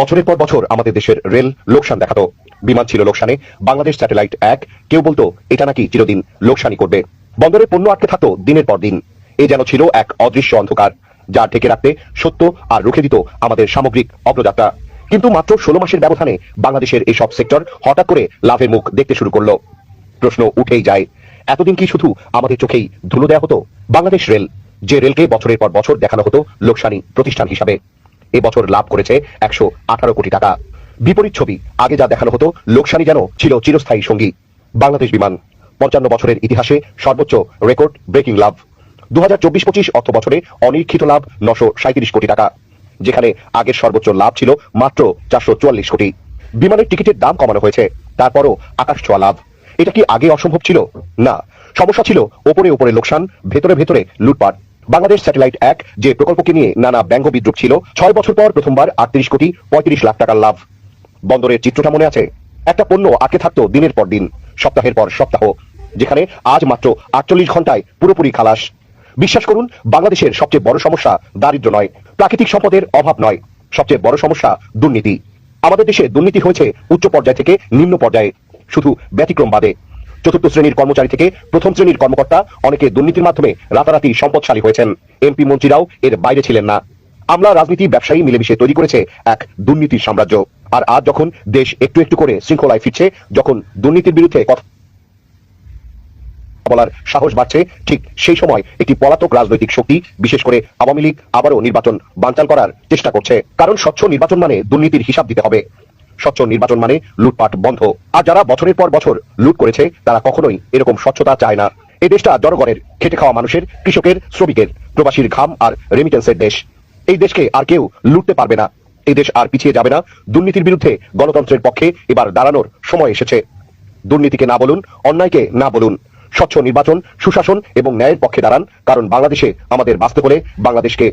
বছরের পর বছর আমাদের দেশের রেল লোকসান দেখাতো। বিমান ছিল লোকসানে, বাংলাদেশ স্যাটেলাইট 1, কেউ বলতো এটা নাকি চিরদিন লোকসানই করবে। বন্দরে পণ্য আটকে থাকতো দিনের পর দিন। এ যেন ছিল এক অদৃশ্য অন্ধকার, যা ঢেকে রাখতে সত্য আর রুখে দিত আমাদের সামগ্রিক অগ্রযাত্রা। কিন্তু মাত্র 16 মাসের ব্যবধানে বাংলাদেশের এসব সেক্টর হঠাৎ করে লাভের মুখ দেখতে শুরু করলো। প্রশ্ন উঠেই যায়, এতদিন কি শুধু আমাদের চোখেই ধুলো দেওয়া হতো? বাংলাদেশ রেল, যে রেলকে বছরের পর বছর দেখানো হতো লোকসানি প্রতিষ্ঠান হিসাবে, এবছর লাভ করেছে 118 কোটি টাকা। বিপরীত ছবি, আগে যা দেখানো হতো লোকসানি যেন ছিল চিরস্থায়ী সঙ্গী। বাংলাদেশ বিমান 55 বছরের ইতিহাসে সর্বোচ্চ রেকর্ড ব্রেকিং লাভ। 2024-25 অর্থ বছরে অনিরীক্ষিত লাভ 937 কোটি টাকা, যেখানে আগের সর্বোচ্চ লাভ ছিল মাত্র 444 কোটি। বিমানের টিকিটের দাম কমানো হয়েছে, তারপরও আকাশ ছোঁয়া লাভ। এটা কি আগে অসম্ভব ছিল? না, সমস্যা ছিল ওপরে ওপরে লোকসান, ভেতরে ভেতরে লুটপাট। বাংলাদেশ স্যাটেলাইট 1 যে প্রকল্পকে নিয়ে নানা ব্যঙ্গ বিদ্রুপ ছিল, 6 বছর পর প্রথমবার 38 কোটি 35 লাখ টাকার লাভ। বন্দরের চিত্রটা মনে আছে? একটা পণ্য আটকে থাকতো দিনের পর দিন, সপ্তাহের পর সপ্তাহ, যেখানে আজ মাত্র 48 ঘন্টায় পুরোপুরি খালাস। বিশ্বাস করুন, বাংলাদেশের সবচেয়ে বড় সমস্যা দারিদ্র নয়, প্রাকৃতিক সম্পদের অভাব নয়, সবচেয়ে বড় সমস্যা দুর্নীতি। আমাদের দেশে দুর্নীতি হয়েছে উচ্চ পর্যায় থেকে নিম্ন পর্যায়ে, শুধু ব্যতিক্রম বাদে। চতুর্থ শ্রেণীর কর্মচারী থেকে প্রথম শ্রেণীর কর্মকর্তা অনেকে দুর্নীতির মাধ্যমে রাতারাতি সম্পদশালী হয়েছেন। এমপি মন্ত্রীরাও এর বাইরে ছিলেন না। আমলা, রাজনীতি, ব্যবসায়ী মিলেমিশে তৈরি করেছে এক দুর্নীতির সাম্রাজ্য। আর আজ যখন দেশ একটু একটু করে শৃঙ্খলায় ফিরছে, যখন দুর্নীতির বিরুদ্ধে কথা বলার সাহস বাড়ছে, ঠিক সেই সময় একটি পলাতক রাজনৈতিক শক্তি, বিশেষ করে আওয়ামী লীগ, আবারও নির্বাচন বানচাল করার চেষ্টা করছে। কারণ স্বচ্ছ নির্বাচন মানে দুর্নীতির হিসাব দিতে হবে, স্বচ্ছ নির্বাচন মানে লুটপাট বন্ধ। আর যারা বছরের পর বছর লুট করেছে, তারা কখনোই এরকম স্বচ্ছতা চায় না। এই দেশটা জনগণের, খেটে খাওয়া মানুষের, কৃষকের, শ্রমিকের, প্রবাসীর ঘাম আর রেমিটেন্সের দেশ। এই দেশকে আর কেউ লুটতে পারবে না। এই দেশ আর পিছিয়ে যাবে না। দুর্নীতির বিরুদ্ধে গণতন্ত্রের পক্ষে এবার দাঁড়ানোর সময় এসেছে। দুর্নীতিকে না বলুন, অন্যায়কে না বলুন, স্বচ্ছ নির্বাচন, সুশাসন এবং ন্যায়ের পক্ষে দাঁড়ান। কারণ বাংলাদেশে আমাদের বাঁচতে হলে বাংলাদেশকে